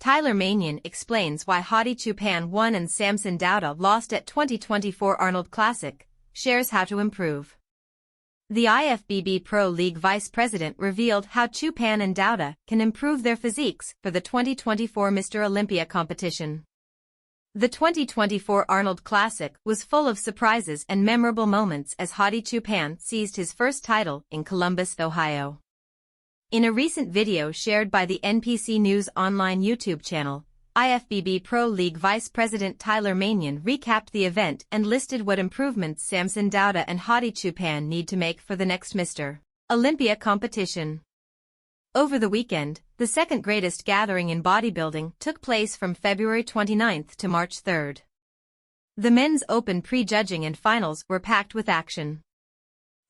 Manion explains why Hadi Choopan won and Samson Dauda lost at 2024 Arnold Classic, shares how to improve. The IFBB Pro League Vice President revealed how Choopan and Dauda can improve their physiques for the 2024 Mr. Olympia competition. The 2024 Arnold Classic was full of surprises and memorable moments as Hadi Choopan seized his first title in Columbus, Ohio. In a recent video shared by the NPC News Online YouTube channel, IFBB Pro League Vice President Manion recapped the event and listed what improvements Samson Dauda and Hadi Choopan need to make for the next Mr. Olympia competition. Over the weekend, the second greatest gathering in bodybuilding took place from February 29 to March 3. The men's open pre-judging and finals were packed with action.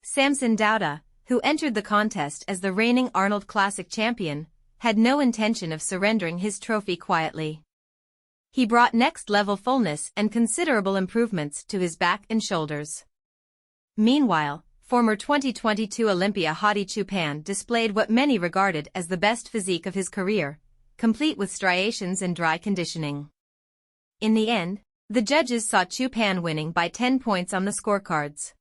Samson Dauda, who entered the contest as the reigning Arnold Classic champion, had no intention of surrendering his trophy quietly. He brought next-level fullness and considerable improvements to his back and shoulders. Meanwhile, former 2022 Olympia Hadi Choopan displayed what many regarded as the best physique of his career, complete with striations and dry conditioning. In the end, the judges saw Choopan winning by 10 points on the scorecards.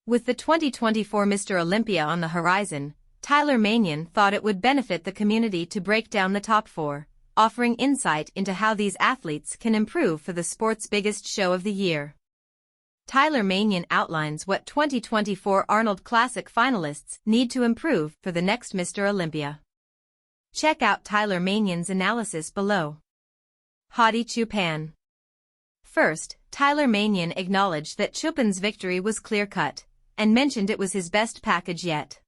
With the 2024 Mr. Olympia on the horizon, Manion thought it would benefit the community to break down the top four, offering insight into how these athletes can improve for the sport's biggest show of the year. Manion outlines what 2024 Arnold Classic finalists need to improve for the next Mr. Olympia. Check out Manion's analysis below. Hadi Choopan. First, Manion acknowledged that Choopan's victory was clear-cut, and mentioned it was his best package yet.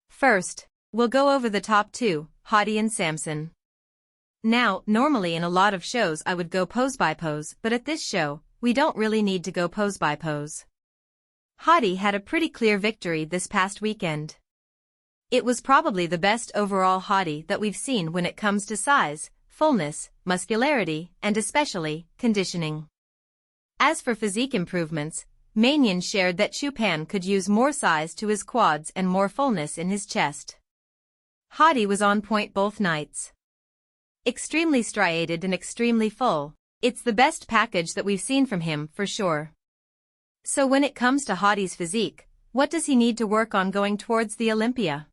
First, we'll go over the top two, Hadi and Samson. Now, normally in a lot of shows I would go pose by pose, but at this show, we don't really need to go pose by pose. Hadi had a pretty clear victory this past weekend. It was probably the best overall Hadi that we've seen when it comes to size, fullness, muscularity, and especially, conditioning. As for physique improvements, Manion shared that Choopan could use more size to his quads and more fullness in his chest. Hadi was on point both nights. Extremely striated and extremely full. It's the best package that we've seen from him for sure. So when it comes to Hadi's physique, what does he need to work on going towards the Olympia?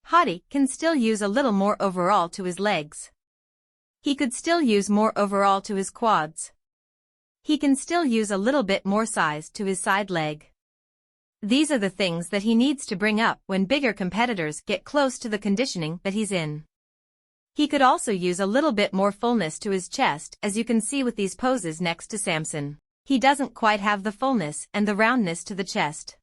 Hadi can still use a little more overall to his legs. He could still use more overall to his quads. He can still use a little bit more size to his side leg. These are the things that he needs to bring up when bigger competitors get close to the conditioning that he's in. He could also use a little bit more fullness to his chest, as you can see with these poses next to Samson. He doesn't quite have the fullness and the roundness to the chest.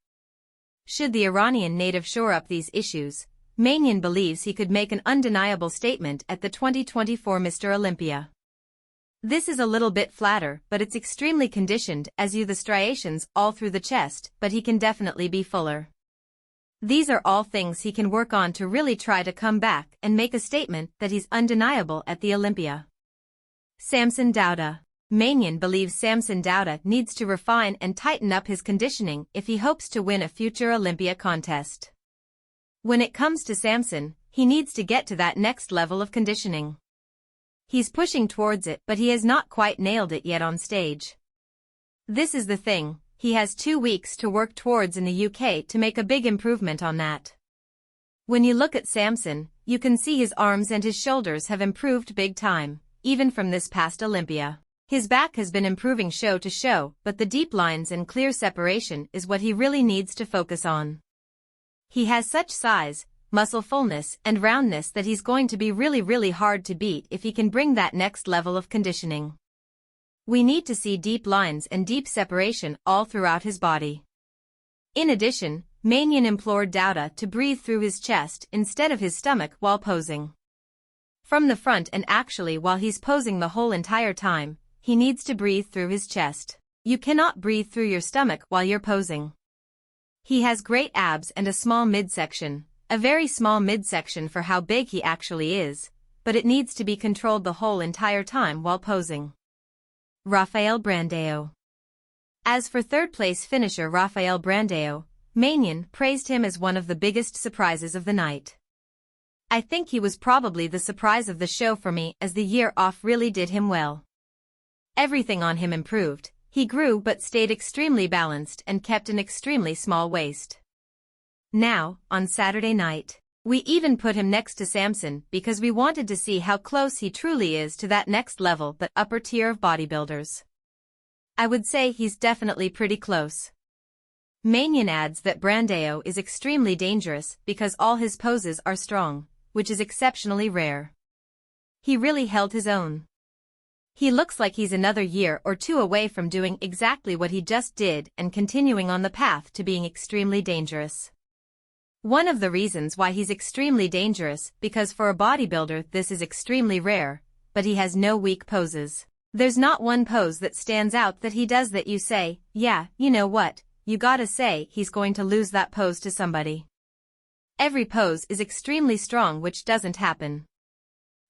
Should the Iranian native shore up these issues, Manion believes he could make an undeniable statement at the 2024 Mr. Olympia. This is a little bit flatter, but it's extremely conditioned as the striations all through the chest, but he can definitely be fuller. These are all things he can work on to really try to come back and make a statement that he's undeniable at the Olympia. Samson Dauda. Manion believes Samson Dauda needs to refine and tighten up his conditioning if he hopes to win a future Olympia contest. When it comes to Samson, he needs to get to that next level of conditioning. He's pushing towards it, but he has not quite nailed it yet on stage. This is the thing, he has 2 weeks to work towards in the UK to make a big improvement on that. When you look at Samson, you can see his arms and his shoulders have improved big time, even from this past Olympia. His back has been improving show to show, but the deep lines and clear separation is what he really needs to focus on. He has such size, muscle fullness and roundness that he's going to be really hard to beat if he can bring that next level of conditioning. We need to see deep lines and deep separation all throughout his body. In addition, Manion implored Dauda to breathe through his chest instead of his stomach while posing. From the front and actually while he's posing the whole entire time, he needs to breathe through his chest. You cannot breathe through your stomach while you're posing. He has great abs and a small midsection. A very small midsection for how big he actually is, but it needs to be controlled the whole entire time while posing. Rafael Brandao. As for third-place finisher Rafael Brandao, Manion praised him as one of the biggest surprises of the night. I think he was probably the surprise of the show for me, as the year off really did him well. Everything on him improved, he grew but stayed extremely balanced and kept an extremely small waist. Now, on Saturday night, we even put him next to Samson because we wanted to see how close he truly is to that next level, that upper tier of bodybuilders. I would say he's definitely pretty close. Manion adds that Brandao is extremely dangerous because all his poses are strong, which is exceptionally rare. He really held his own. He looks like he's another year or two away from doing exactly what he just did and continuing on the path to being extremely dangerous. One of the reasons why he's extremely dangerous because for a bodybuilder this is extremely rare, but he has no weak poses. There's not one pose that stands out that he does that you say, yeah, you know what, you gotta say he's going to lose that pose to somebody. Every pose is extremely strong, which doesn't happen.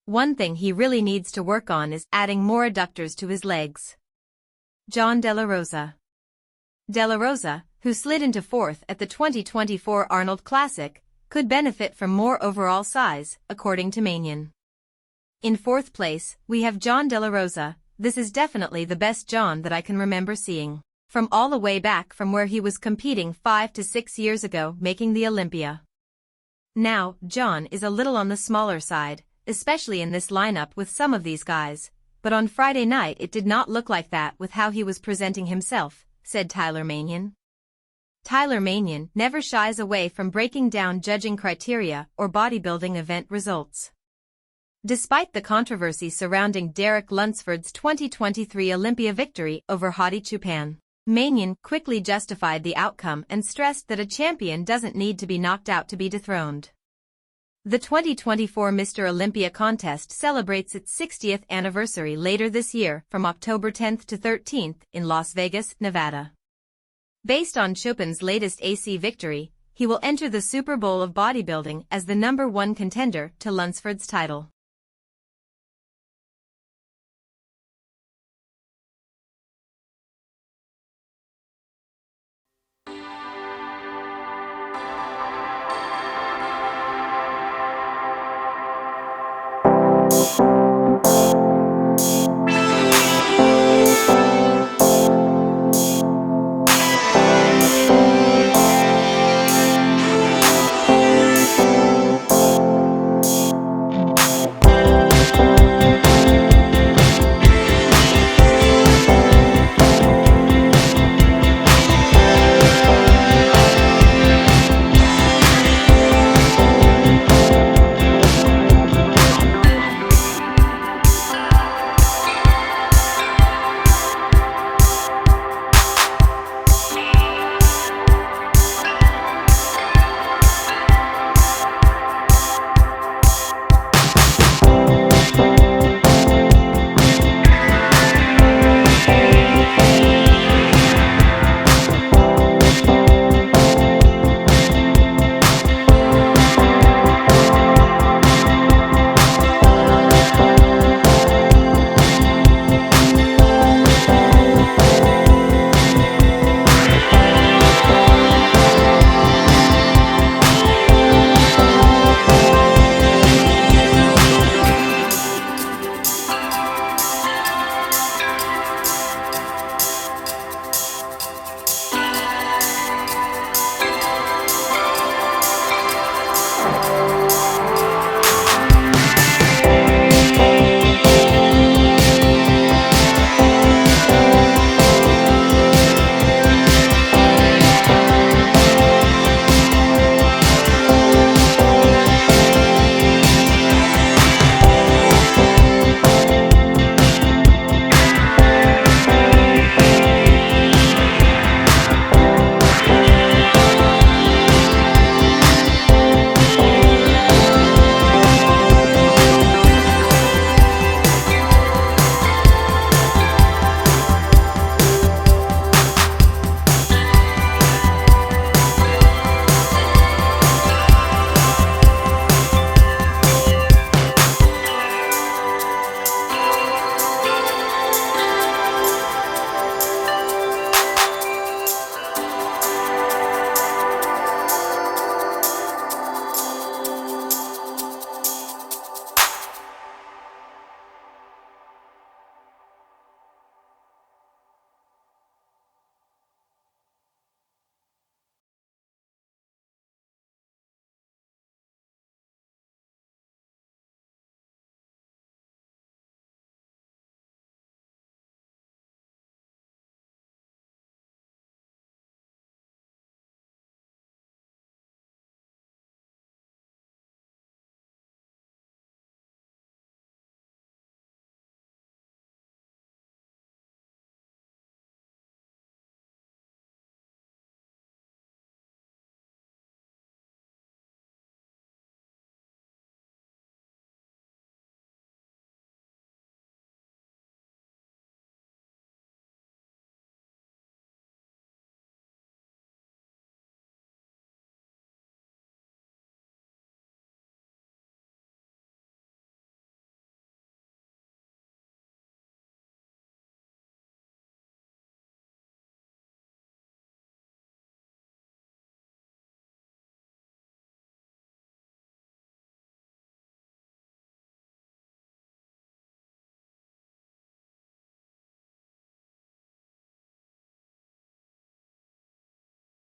One thing he really needs to work on is adding more adductors to his legs. John De La Rosa. De La Rosa, who slid into fourth at the 2024 Arnold Classic, could benefit from more overall size, according to Manion. In fourth place, we have John De La Rosa. This is definitely the best John that I can remember seeing, from all the way back from where he was competing 5 to 6 years ago, making the Olympia. Now, John is a little on the smaller side, especially in this lineup with some of these guys, but on Friday night it did not look like that with how he was presenting himself, said Tyler Manion. Tyler Manion never shies away from breaking down judging criteria or bodybuilding event results. Despite the controversy surrounding Derek Lunsford's 2023 Olympia victory over Hadi Choopan, Manion quickly justified the outcome and stressed that a champion doesn't need to be knocked out to be dethroned. The 2024 Mr. Olympia contest celebrates its 60th anniversary later this year from October 10th to 13th in Las Vegas, Nevada. Based on Choopan's latest AC victory, he will enter the Super Bowl of bodybuilding as the #1 contender to Lunsford's title.